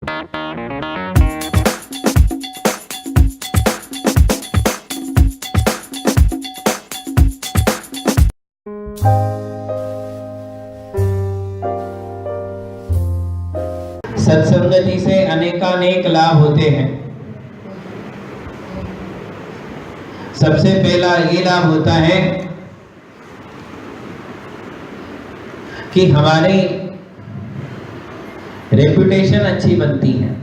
सत्संगति से अनेकानेक लाभ होते हैं। सबसे पहला ये लाभ होता है कि हमारी रेपुटेशन अच्छी बनती है।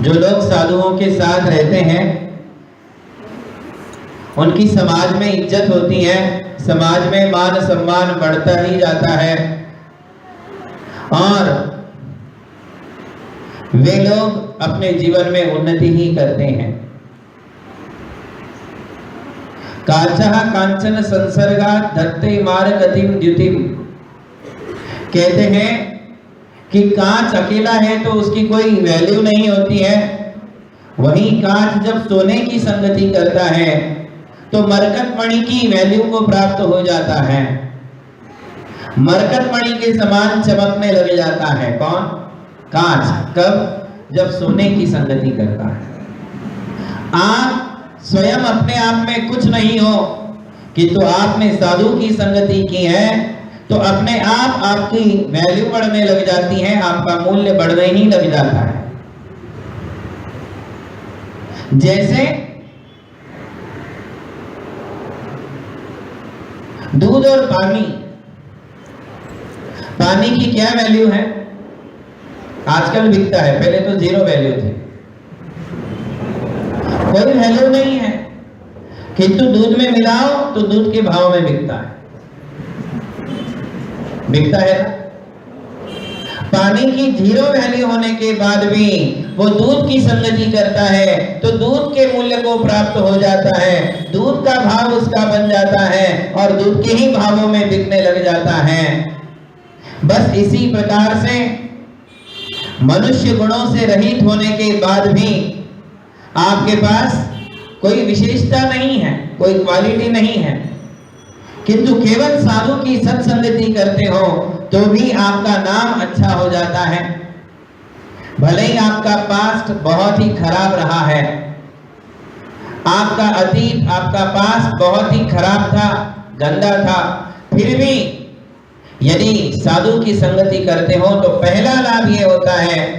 जो लोग साधुओं के साथ रहते हैं उनकी समाज में इज्जत होती है, समाज में मान सम्मान बढ़ता ही जाता है और वे लोग अपने जीवन में उन्नति ही करते हैं। काचः कांचन संसर्गात् धत्ते मारगतिम द्युतिम। कहते हैं कि कांच अकेला है तो उसकी कोई वैल्यू नहीं होती है, वहीं कांच जब सोने की संगति करता है तो मरकत मणि की वैल्यू को प्राप्त हो जाता है। मरकत मणि के समान चमकने लग जाता है। कौन? कांच। कब? जब सोने की संगति करता है। आप स्वयं अपने आप में कुछ नहीं हो किंतु आपने साधु की संगति की है तो अपने आप आपकी वैल्यू बढ़ने लग जाती है, आपका मूल्य बढ़ने ही लग जाता है। जैसे दूध और पानी, पानी की क्या वैल्यू है? आजकल बिकता है, पहले तो जीरो वैल्यू थी, कोई वैल्यू नहीं है, किंतु दूध में मिलाओ तो दूध के भाव में बिकता है। बिकता है ना? पानी की जीरो वैल्यू होने के बाद भी वो दूध की संगति करता है तो दूध के मूल्य को प्राप्त हो जाता है, दूध का भाव उसका बन जाता है और दूध के ही भावों में बिकने लग जाता है। बस इसी प्रकार से मनुष्य गुणों से रहित होने के बाद भी आपके पास कोई विशेषता नहीं है, कोई क्वालिटी नहीं है, किंतु केवल साधु की सत्संगति करते हो तो भी आपका नाम अच्छा हो जाता है। भले ही आपका पास्ट बहुत ही खराब रहा है, आपका अतीत, आपका पास्ट बहुत ही खराब था, गंदा था, फिर भी यदि साधु की संगति करते हो तो पहला लाभ ये होता है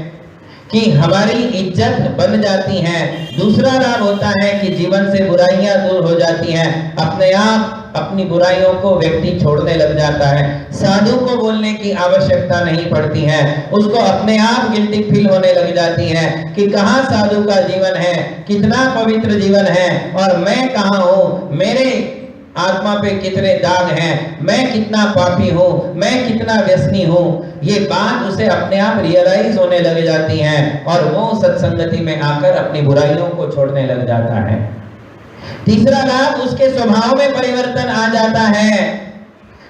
कि हमारी इज्जत बन जाती है। दूसरा लाभ होता है कि जीवन से बुराइयां दूर हो जाती हैं, अपने आप अपनी बुराइयों को व्यक्ति छोड़ने लग जाता है। साधु को बोलने की आवश्यकता नहीं पड़ती है, उसको अपने आप गिल्टी फील होने लग जाती है कि कहाँ साधु का जीवन है, कितना पवित्र जीवन है और मैं कहाँ हूँ, मेरे आत्मा पे कितने दाग हैं, मैं कितना पापी हूँ, मैं कितना व्यसनी हूँ। ये बात उसे अपने आप रियलाइज होने लग जाती है और वो सत्संगति में आकर अपनी बुराइयों को छोड़ने लग जाता है। तीसरा लाभ, उसके स्वभाव में परिवर्तन आ जाता है।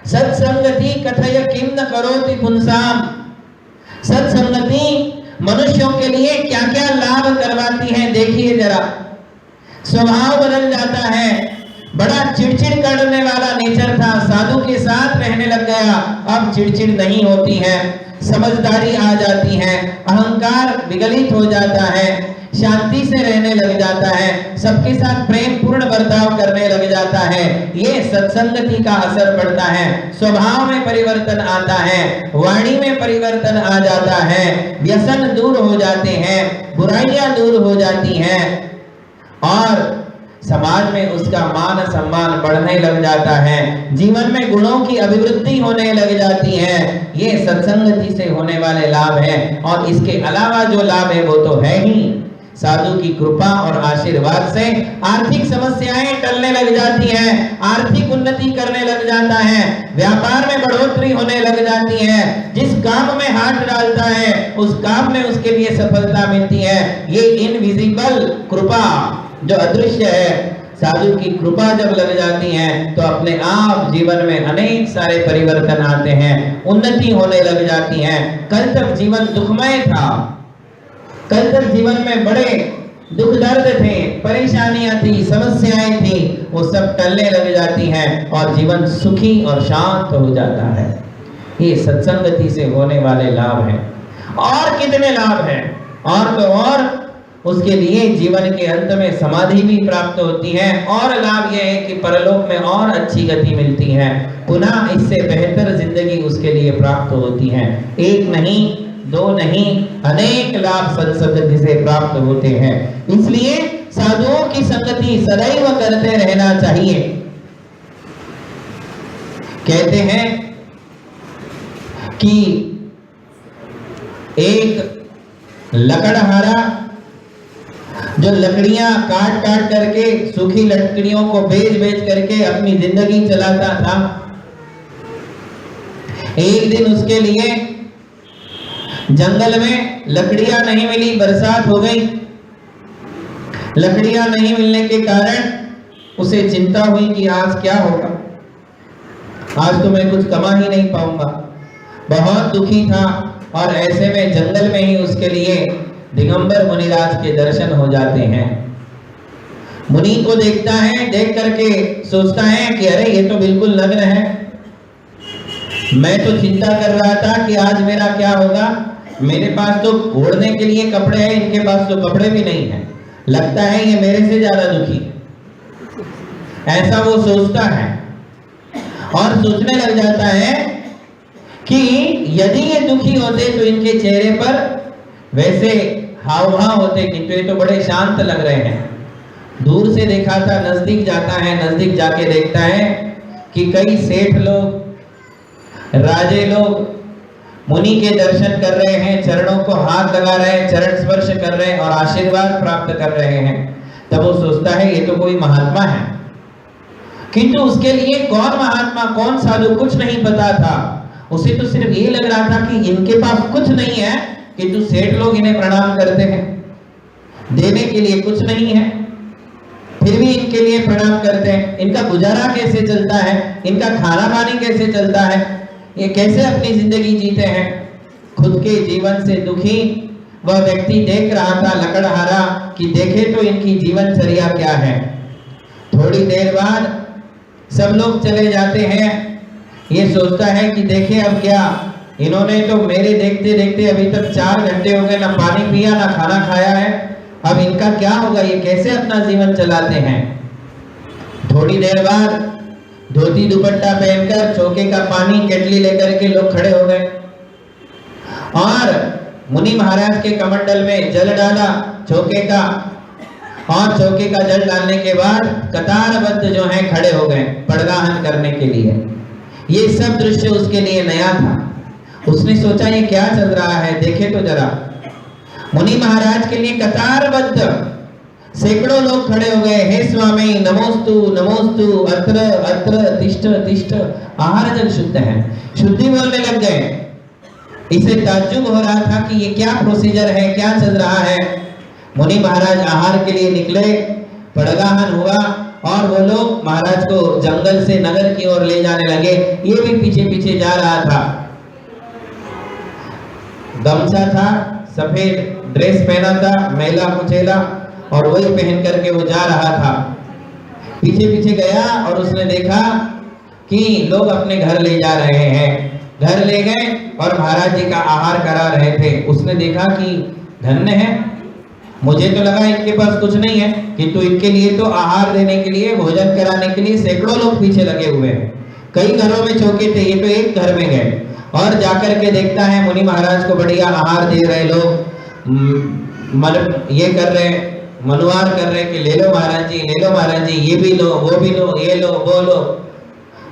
सत्संगति कथय किम न करोति पुंसाम। सत्संगति मनुष्यों के लिए क्या क्या लाभ करवाती है देखिए जरा। स्वभाव बदल जाता है, बड़ा चिड़चिड़ करने वाला नेचर था, साधु के साथ रहने लग गया, अब चिड़चिड़ नहीं होती है, समझदारी आ जाती है, अहंकार विगलित हो जाता है, शांति से रहने लग जाता है, सबके साथ प्रेम पूर्ण बर्ताव करने लग जाता है। ये सत्संगति का असर पड़ता है। स्वभाव में परिवर्तन आता है, वाणी में परिवर्तन आ जाता है, व्यसन दूर हो जाते हैं, बुराइयां दूर हो जाती हैं और समाज में उसका मान सम्मान बढ़ने लग जाता है, जीवन में गुणों की अभिवृद्धि होने लग जाती है। ये सत्संगति से होने वाले लाभ हैं। और इसके अलावा जो लाभ है वो तो है ही, साधु की कृपा और आशीर्वाद से आर्थिक समस्याएं टलने लग जाती हैं, आर्थिक उन्नति करने लग जाता है, व्यापार में बढ़ोतरी होने लग जाती है, जिस काम में हाथ डालता है उस काम में उसके लिए सफलता मिलती है। ये इनविजिबल कृपा जो अदृश्य है, साधु की कृपा जब लग जाती है तो अपने आप जीवन में अनेक सारे परिवर्तन आते हैं, उन्नति होने लग जाती है। कल तक जीवन दुखमय था, कल तक जीवन में बड़े दुख दर्द थे, परेशानियां थी, समस्याएं थी, वो सब टलने लग जाती हैं और जीवन सुखी और शांत हो जाता है। ये सत्संगति से होने वाले लाभ हैं। और कितने लाभ हैं, और तो और उसके लिए जीवन के अंत में समाधि भी प्राप्त होती है, और लाभ यह है कि परलोक में और अच्छी गति मिलती है, पुनः इससे बेहतर जिंदगी उसके लिए प्राप्त होती है। एक नहीं, दो नहीं, अनेक लाभ सत्संग से प्राप्त होते हैं। इसलिए साधुओं की संगति सदैव करते रहना चाहिए। कहते हैं कि एक लकड़हारा जो लकड़ियां काट काट करके, सूखी लकड़ियों को बेच बेच करके अपनी जिंदगी चलाता था, एक दिन उसके लिए जंगल में लकड़ियां नहीं मिली, बरसात हो गई। लकड़ियां नहीं मिलने के कारण उसे चिंता हुई कि आज क्या होगा, आज तो मैं कुछ कमा ही नहीं पाऊंगा। बहुत दुखी था, और ऐसे में जंगल में ही उसके लिए दिगंबर मुनिराज के दर्शन हो जाते हैं। मुनि को देखता है, देख करके सोचता है कि अरे ये तो बिल्कुल नग्न है, मैं तो चिंता कर रहा था कि आज मेरा क्या होगा, मेरे पास तो ओढ़ने के लिए कपड़े हैं, इनके पास तो कपड़े भी नहीं है, लगता है ये मेरे से ज्यादा दुखी है। ऐसा वो सोचता है और सोचने लग जाता है कि यदि ये दुखी होते तो इनके चेहरे पर वैसे हाव भाव होते, किंतु ये तो बड़े शांत लग रहे हैं। दूर से देखा था, नजदीक जाता है, नजदीक जाके देखता है कि कई सेठ लोग, राजे लोग मुनि के दर्शन कर रहे हैं, चरणों को हाथ लगा रहे हैं, चरण स्पर्श कर रहे हैं और आशीर्वाद प्राप्त कर रहे हैं। तब वो सोचता है ये तो कोई महात्मा है, किंतु उसके लिए कौन महात्मा, कौन साधु, कुछ नहीं पता था। उसे तो सिर्फ ये लग रहा था कि इनके पास कुछ नहीं है, किंतु सेठ लोग इन्हें प्रणाम करते हैं, देने के लिए कुछ नहीं है, फिर भी इनके लिए प्रणाम करते हैं। इनका गुजारा कैसे चलता है, इनका खाना पानी कैसे चलता है, ये कैसे अपनी जिंदगी जीते हैं। खुद के जीवन से दुखी वह व्यक्ति देख रहा था लकड़हारा कि देखे तो इनकी जीवनचर्या क्या है। थोड़ी देर बाद सब लोग चले जाते हैं। ये सोचता है कि देखे अब क्या, इन्होंने तो मेरे देखते देखते अभी तक 4 घंटे हो गए, ना पानी पिया ना खाना खाया है, अब इनका क्या होगा, ये कैसे अपना जीवन चलाते हैं। थोड़ी देर बाद धोती दुपट्टा पहनकर चौके का पानी केटली लेकर के लोग खड़े हो गए और मुनि महाराज के कमंडल में जल डाला चौके का, और चौके का जल डालने के बाद कतारबद्ध जो है खड़े हो गए पड़गाहन करने के लिए। ये सब दृश्य उसके लिए नया था। उसने सोचा ये क्या चल रहा है, देखे तो जरा। मुनि महाराज के लिए कतारबद्ध सैकड़ों लोग खड़े हो गए। हे स्वामी नमोस्तु नमोस्तु, अत्र अत्र तिष्ठ तिष्ठ। आहार जल शुद्ध है, शुद्धि बोलने लग गए। इसे ताज्जुब हो रहा था कि ये क्या प्रोसीजर है, क्या चल रहा है। मुनि महाराज आहार के लिए निकले, पड़गाहन हुआ और वो लोग महाराज को जंगल से नगर की ओर ले जाने लगे। ये भी पीछे पीछे जा रहा था। गमछा था, सफेद ड्रेस पहना था, मैला कुचेला, और वही पहन करके वो जा रहा था। पीछे पीछे गया और उसने देखा कि लोग अपने घर ले जा रहे हैं। घर ले गए और महाराज जी का आहार करा रहे थे। उसने देखा कि धन्य है, मुझे तो लगा इनके पास कुछ नहीं है, किंतु इनके लिए तो आहार देने के लिए, भोजन कराने के लिए सैकड़ों लोग पीछे लगे हुए हैं। कई घरों में चौके थे, ये तो एक घर में गए और जाकर के देखता है मुनि महाराज को बढ़िया आहार दे रहे लोग, ये कर रहे, मनुवार कर रहे कि ले लो महाराज जी, ले लो महाराज जी, ये भी लो, वो भी लो, ये लो, वो लो।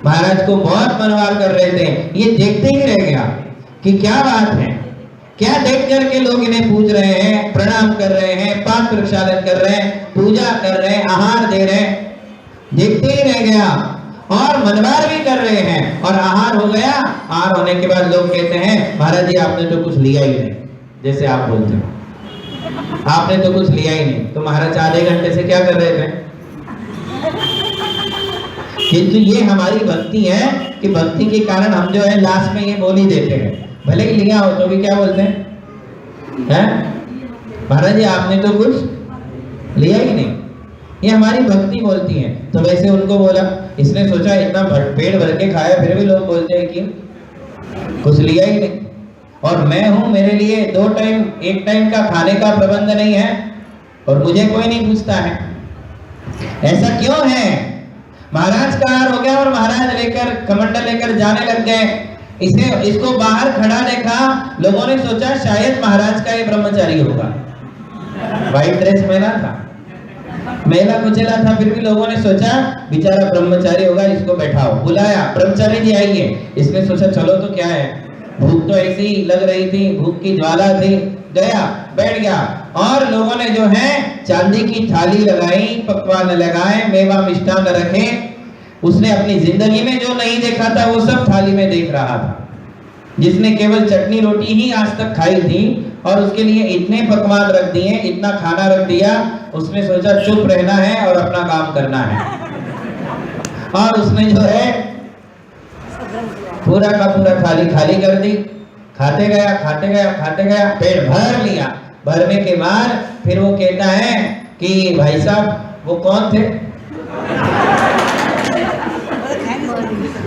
महाराज को बहुत मनवार कर रहे थे। ये देखते ही रह गया कि क्या बात है, क्या देख करके लोग इन्हें पूज रहे हैं, प्रणाम कर रहे हैं, पात्र प्रक्षालन कर रहे हैं, पूजा कर रहे हैं, आहार दे रहे हैं। देखते ही रह गया और मनवार भी कर रहे हैं और आहार हो गया। आहार होने के बाद लोग कहते हैं महाराज जी आपने तो कुछ लिया ही नहीं, जैसे आप बोलते हो आपने तो कुछ लिया ही नहीं। तो महाराज आधे घंटे से क्या कर रहे थे। किंतु ये हमारी भक्ति है कि भक्ति के कारण हम जो है लास्ट में ये बोल ही देते हैं, भले ही लिया हो तो भी क्या बोलते हैं, महाराज जी आपने तो कुछ लिया ही नहीं। ये हमारी भक्ति बोलती है। तो वैसे उनको बोला, इसने सोचा इतना पेट भर के खाया फिर भी लोग बोलते हैं कि कुछ लिया ही नहीं। और मैं हूं, मेरे लिए एक टाइम का खाने का प्रबंध नहीं है और मुझे कोई नहीं पूछता है। ऐसा क्यों है? महाराज का हार हो गया और महाराज लेकर कमंडल लेकर जाने लग गए। इसको बाहर खड़ा देखा, लोगों ने सोचा शायद महाराज का ये ब्रह्मचारी होगा। व्हाइट ड्रेस पहना था, मेला कुचेला था, फिर भी लोगों ने सोचा बेचारा ब्रह्मचारी होगा, इसको बैठाओ। बुलाया, ब्रह्मचारी जी आइए। इसने सोचा चलो तो क्या है, भूख तो ऐसी लग रही थी, भूख की ज्वाला थी। गया, बैठ गया और लोगों ने जो है चांदी की थाली लगाई, पकवान लगाए, मेवा मिष्ठान रखे। उसने अपनी जिंदगी में जो नहीं देखा था वो सब थाली में देख रहा था। जिसने केवल चटनी रोटी ही आज तक खाई थी और उसके लिए इतने पकवान रख दिए, इतना खाना रख दिया, उसने सोचा चुप रहना है और अपना काम करना है। और उसने जो है पूरा का पूरा थाली खाली कर दी। खाते गया, खाते गया, खाते गया, पेट भर लिया। भरने के बाद फिर वो कहता है कि भाई साहब वो कौन थे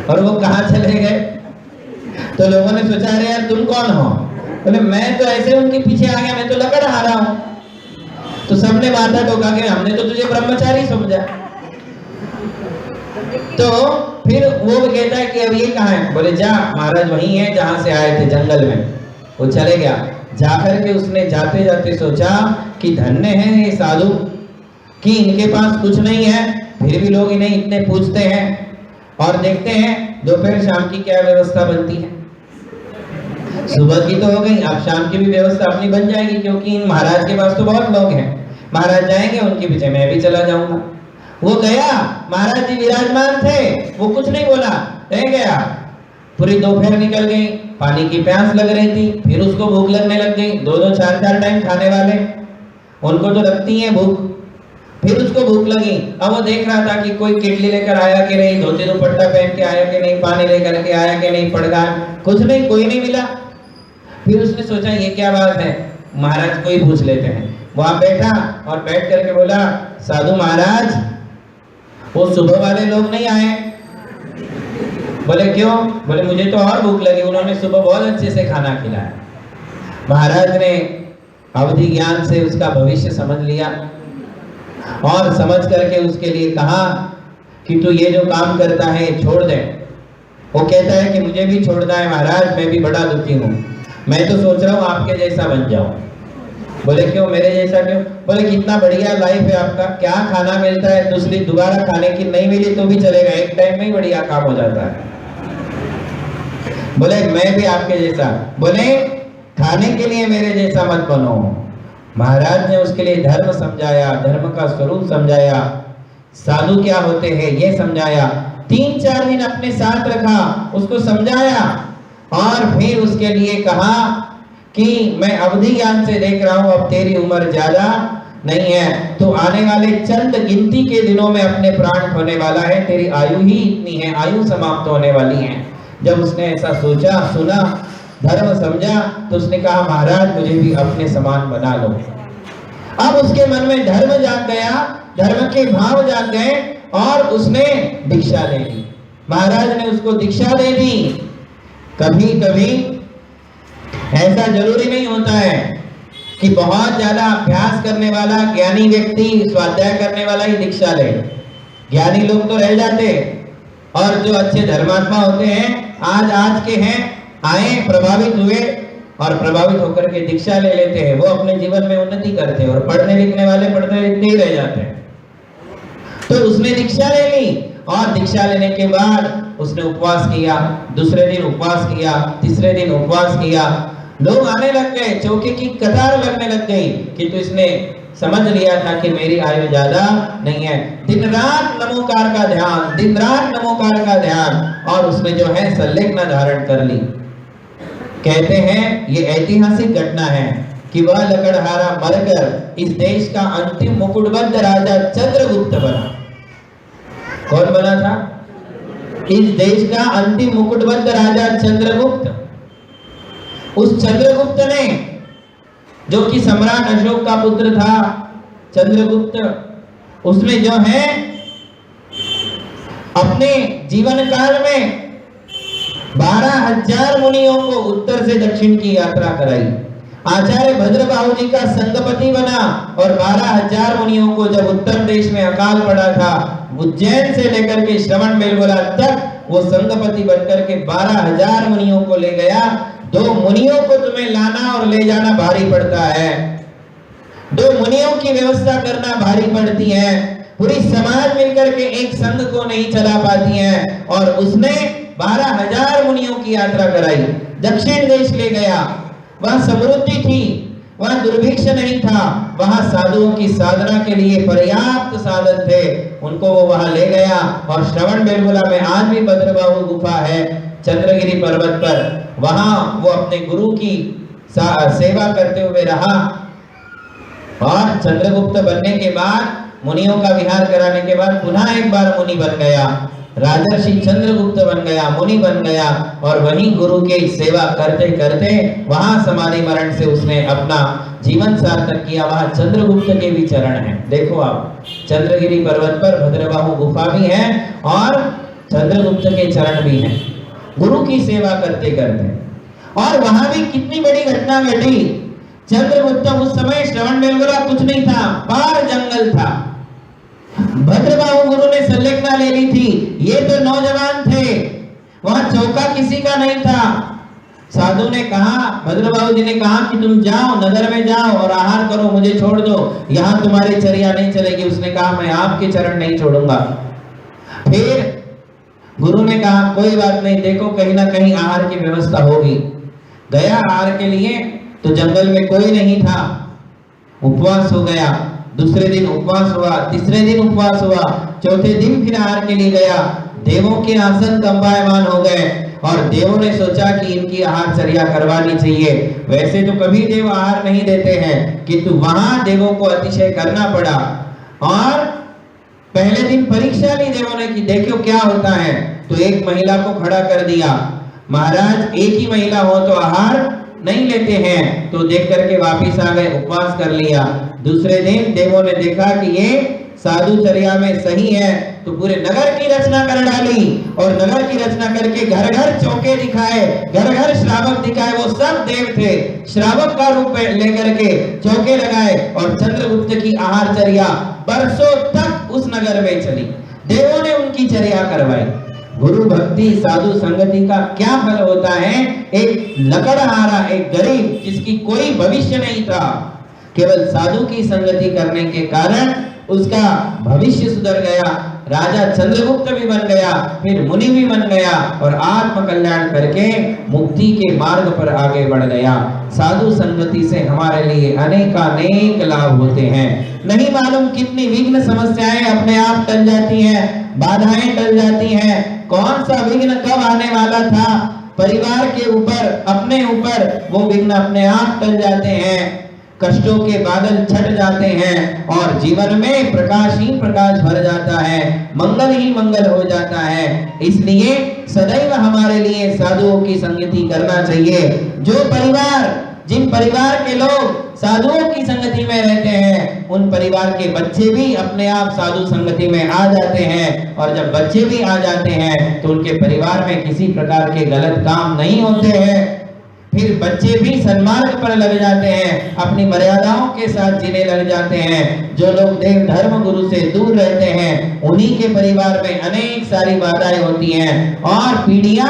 और वो कहाँ चले गए? तो लोगों ने सोचा अरे यार तुम कौन हो? बोले मैं तो ऐसे उनके पीछे आ गया, मैं तो लकड़ आ रहा हूँ। तो सबने माथा ठोका के हमने तो तुझे ब्रह्मचारी समझा। तो फिर वो कहता है कि अब ये कहाँ है? बोले जा, महाराज वही है जहां से आए थे, जंगल में। वो चले गया। जाकर के उसने जाते जाते सोचा कि धन्य है ये साधु कि इनके पास कुछ नहीं है, फिर भी लोग इन्हें इतने पूछते हैं। और देखते हैं दोपहर शाम की क्या व्यवस्था बनती है। सुबह की तो हो गई, अब शाम की भी व्यवस्था अपनी बन जाएगी, क्योंकि इन महाराज के पास तो बहुत लोग हैं। महाराज जाएंगे, उनके पीछे मैं भी चला जाऊंगा। वो गया, महाराज जी विराजमान थे, वो कुछ नहीं बोला, रह गया। पूरी दोपहर निकल गई, पानी की प्यास लग रही थी, फिर उसको भूख लगने लग गई। 2-2, 4-4 टाइम खाने वाले, उनको तो लगती है भूख। फिर उसको भूख लगी। अब वो देख रहा था कि कोई किटली लेकर आया कि नहीं, धोती दुपट्टा पहन के आया कि नहीं, पानी लेकर के आया कि नहीं, पड़गा कुछ नहीं, कोई नहीं मिला। फिर उसने सोचा ये क्या बात है, महाराज को ही पूछ लेते हैं। वहां बैठा और बैठ करके बोला साधु महाराज वो सुबह वाले लोग नहीं आए। बोले क्यों? बोले मुझे तो और भूख लगी, उन्होंने सुबह बहुत अच्छे से खाना खिलाया। महाराज ने अवधि ज्ञान से उसका भविष्य समझ लिया और समझ करके उसके लिए कहा कि तू ये जो काम करता है छोड़ दे। वो कहता है कि मुझे भी छोड़ना है महाराज, मैं भी बड़ा दुखी हूँ, मैं तो सोच रहा हूँ आपके जैसा बन जाऊं। बोले क्यों, मेरे जैसा क्यों? बोले कितना बढ़िया लाइफ है आपका, क्या खाना मिलता है, दूसरी दोबारा खाने की नहीं मिली तो भी चलेगा, एक टाइम में ही बढ़िया काम हो जाता है। बोले मैं भी आपके जैसा। बोले खाने के लिए मेरे जैसा मत बनो। महाराज ने उसके लिए धर्म समझाया, धर्म का स्वरूप समझाया, साधु क्या होते हैं ये समझाया। 3-4 दिन अपने साथ रखा, उसको समझाया और फिर उसके लिए कहा कि मैं अवधि ज्ञान से देख रहा हूं अब तेरी उम्र ज्यादा नहीं है, तो आने वाले चंद गिनती के दिनों में अपने प्राण खोने वाला है, तेरी आयु ही इतनी है, आयु समाप्त होने वाली है। जब उसने ऐसा सोचा, सुना, धर्म समझा, तो उसने कहा महाराज मुझे भी अपने समान बना लो। अब उसके मन में धर्म जाग गया, धर्म के भाव जाग गए और उसने दीक्षा ले ली। महाराज ने उसको दीक्षा दे दी। कभी कभी ऐसा जरूरी नहीं होता है कि बहुत ज्यादा अभ्यास करने वाला ज्ञानी व्यक्ति, स्वाध्याय करने वाला ही दीक्षा ले। ज्ञानी लोग तो रह जाते और जो अच्छे धर्मात्मा होते हैं आज के हैं, आए, प्रभावित हुए और प्रभावित होकर के दीक्षा ले लेते हैं, वो अपने जीवन में उन्नति करते हैं। और पढ़ने लिखने वाले पढ़ते लिखते ही रह जाते हैं। तो उसने दीक्षा ले ली और दीक्षा लेने के बाद उसने उपवास किया, दूसरे दिन उपवास किया, तीसरे दिन उपवास किया। लोग आने लग गए, चौके की कतार लगने लग गई कि तो इसने समझ लिया था कि मेरी आयु ज्यादा नहीं है। दिन रात नमोकार का ध्यान, दिन रात नमोकार का ध्यान, और उसने जो है संलग्न धारण कर ली। कहते हैं ये ऐतिहासिक घटना है कि वह लकड़हारा मरकर इस देश का अंतिम मुकुटबद्ध राजा चंद्रगुप्त बना। कौन बना था? इस देश का अंतिम मुकुटबद्ध राजा चंद्रगुप्त। उस चंद्रगुप्त ने, जो कि सम्राट अशोक का पुत्र था, चंद्रगुप्त, उसने जो है अपने जीवन काल में 12,000 मुनियों को उत्तर से दक्षिण की यात्रा कराई। आचार्य भद्रबाहु जी का संगपति बना और 12,000 मुनियों को जब उत्तर देश में अकाल पड़ा था, उज्जैन से लेकर के श्रवण बेलगोला तक वो संगपति बनकर के 12,000 मुनियों को ले गया। 2 मुनियों को तुम्हें लाना और ले जाना भारी पड़ता है, 2 मुनियों की व्यवस्था करना भारी पड़ती है, पूरी समाज मिलकर के एक संघ को नहीं चला पाती है। और उसने 12,000 मुनियों की यात्रा कराई, दक्षिण देश ले गया। वहां समृद्धि थी, वहां दुर्भिक्ष नहीं था, वहां साधुओं की साधना के लिए पर्याप्त साधन थे, उनको वो वहां ले गया। और श्रवण बेलगोला में आज भी भद्रबाहु गुफा है चंद्रगिरी पर्वत पर, वहां वो अपने गुरु की सेवा करते हुए रहा। और चंद्रगुप्त बनने के बाद, मुनियों का विहार कराने के बाद पुनः एक बार मुनि बन गया, राजर्षि चंद्रगुप्त बन गया, मुनि बन गया। और वहीं गुरु की सेवा करते करते वहां समाधि मरण से उसने अपना जीवन सार्थक किया। वहां चंद्रगुप्त के भी चरण हैं, देखो आप, चंद्रगिरी पर्वत पर भद्रबाहु गुफा भी है और चंद्रगुप्त के चरण भी हैं, गुरु की सेवा करते करते। और वहां भी कितनी बड़ी घटना घटी। चंद्रगुप्त उस समय श्रवण बेलगोला कुछ नहीं था, पार जंगल था। भद्रबाहु गुरु ने संलेखना ले ली थी, ये तो नौजवान थे, वहां चौका किसी का नहीं था। साधु ने कहा, भद्रबाहु जी ने कहा कि तुम जाओ, नगर में जाओ और आहार करो, मुझे छोड़ दो, यहाँ तुम्हारी चर्या नहीं चलेगी। उसने कहा मैं आपके चरण नहीं छोड़ूंगा। फिर गुरु ने कहा कोई बात नहीं, देखो कहीं ना कहीं आहार की व्यवस्था होगी। गया आहार के लिए तो जंगल में कोई नहीं था, उपवास हो गया। दूसरे दिन उपवास हुआ, तीसरे दिन उपवास हुआ, चौथे दिन फिर आहार के लिए गया। देवों के आसन कंपायमान हो गए और देवों ने सोचा कि इनकी आहार चर्या करवानी चाहिए। वैसे तो कभी देव आहार नहीं देते हैं, किंतु वहां देवों को अतिशय करना पड़ा। और पहले दिन परीक्षा ली देवों ने कि देखो क्या होता है। तो एक महिला को खड़ा कर दिया, महाराज एक ही महिला हो तो आहार नहीं लेते हैं, तो देख करके वापिस आ गए, उपवास कर लिया। दूसरे दिन देवों ने देखा कि ये साधुचर्या में सही है, तो पूरे नगर की रचना कर डाली और नगर की रचना करके घर घर चौके दिखाए, घर घर श्रावक दिखाए। वो सब देव थे, श्रावक का रूप लेकर के चौके लगाए और चंद्रगुप्त की आहारचर्या बरसों तक उस नगर में चली। देवों ने उनकी चर्या करवाई। गुरु भक्ति साधु संगति का क्या फल होता है? एक लकड़हारा, एक गरीब जिसकी कोई भविष्य नहीं था, केवल साधु की संगति करने के कारण उसका भविष्य सुधर गया। राजा चंद्रगुप्त भी बन गया, फिर मुनि भी बन गया और आत्म कल्याण करके मुक्ति के मार्ग पर आगे बढ़ गया। साधु संगति से हमारे लिए अनेकानेक लाभ होते हैं। नहीं मालूम कितनी विघ्न समस्याएं अपने आप टल जाती हैं, बाधाएं टल जाती हैं। कौन सा विघ्न कब आने वाला था, परिवार के ऊपर, अपने ऊपर, वो विघ्न अपने आप टल जाते हैं। कष्टों के बादल छट जाते हैं और जीवन में प्रकाश ही प्रकाश भर जाता है, मंगल ही मंगल हो जाता है। इसलिए सदैव हमारे लिए साधुओं की संगति करना चाहिए। जो परिवार, जिन परिवार के लोग साधुओं की संगति में रहते हैं, उन परिवार के बच्चे भी अपने आप साधु संगति में आ जाते हैं। और जब बच्चे भी आ जाते हैं तो उनके परिवार में किसी प्रकार के गलत काम नहीं होते हैं। फिर बच्चे भी सन्मार्ग पर लग जाते हैं, अपनी मर्यादाओं के साथ जीने लग जाते हैं। जो लोग देव धर्म गुरु से दूर रहते हैं, उन्हीं के परिवार में अनेक सारी बाधाएं होती हैं और पीढ़ियां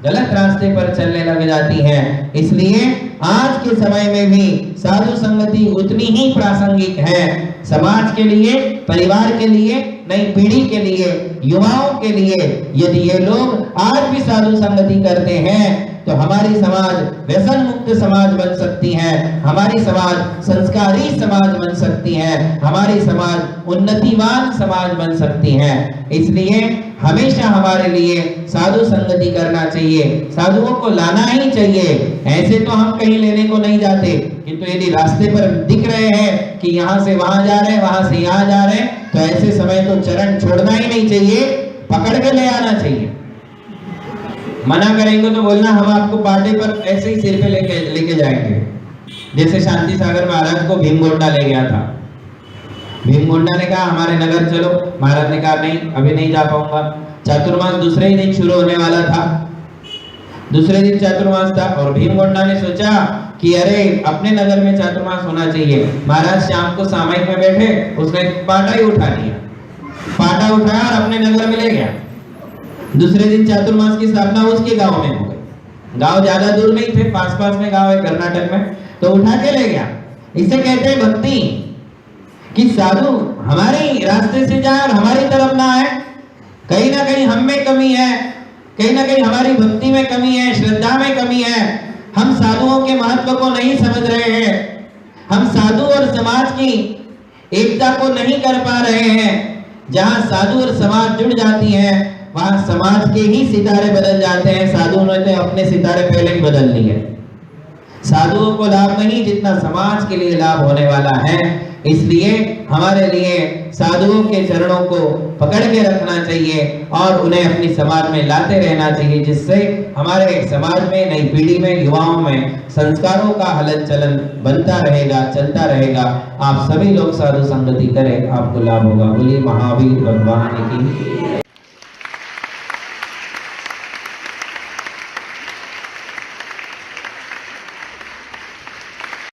गलत रास्ते पर चलने लग जाती हैं। इसलिए आज के समय में भी साधु संगति उतनी ही प्रासंगिक है, समाज के लिए, परिवार के लिए, नई पीढ़ी के लिए, युवाओं के लिए। यदि ये लोग आज भी साधु संगति करते हैं तो हमारी समाज व्यसन मुक्त समाज बन सकती है, हमारी समाज संस्कारी समाज बन सकती है, हमारी समाज उन्नतिवान समाज बन सकती है। इसलिए हमेशा हमारे लिए साधु संगति करना चाहिए, साधुओं को लाना ही चाहिए। ऐसे तो हम कहीं लेने को नहीं जाते, किंतु यदि रास्ते पर दिख रहे हैं कि यहाँ से वहां जा रहे हैं, वहां से यहाँ जा रहे हैं, तो ऐसे समय तो चरण छोड़ना ही नहीं चाहिए, पकड़ के ले आना चाहिए। मना करेंगे तो बोलना हम आपको पाटे पर ऐसे ही सिर पे लेके जाएंगे। जैसे शांति सागर महाराज को भीमगोंडा ले गया था, भीमगोंडा ने कहा हमारे नगर चलो, महाराज ने कहा नहीं अभी नहीं जा पाऊंगा। चातुर्मास दूसरे ही दिन शुरू होने वाला था, दूसरे दिन चातुर्मास था और भीमगोंडा ने सोचा कि अरे अपने नगर में चातुर्मास होना चाहिए। महाराज शाम को सामयिक में बैठे, उसने पाटा ही उठा लिया, पाटा उठाया और अपने नगर में ले गया। दूसरे दिन चातुर्मास की स्थापना उसके गांव में हो गई। गांव ज्यादा दूर नहीं थे, पास पास में गांव है कर्नाटक में, तो उठा के ले गया। इसे कहते हैं भक्ति, कि साधु हमारे रास्ते से जाए और हमारी तरफ ना आए। कहीं ना कहीं हम में कमी है, कहीं ना कहीं हमारी भक्ति में कमी है, श्रद्धा में कमी है। हम साधुओं के महत्व को नहीं समझ रहे हैं, हम साधु और समाज की एकता को नहीं कर पा रहे हैं। जहां साधु और समाज जुड़ जाती है वहां समाज के ही सितारे बदल जाते हैं। साधुओं ने तो अपने सितारे पहले ही बदल लिए। साधुओं को लाभ नहीं जितना समाज के लिए लाभ होने वाला है। इसलिए हमारे लिए साधुओं के चरणों को पकड़ के रखना चाहिए और उन्हें अपनी समाज में लाते रहना चाहिए, जिससे हमारे समाज में, नई पीढ़ी में, युवाओं में संस्कारों का हलन चलन बनता रहेगा, चलता रहेगा। आप सभी लोग साधु संगति करें, आपको लाभ होगा। बोलिए महावीर भगवान की।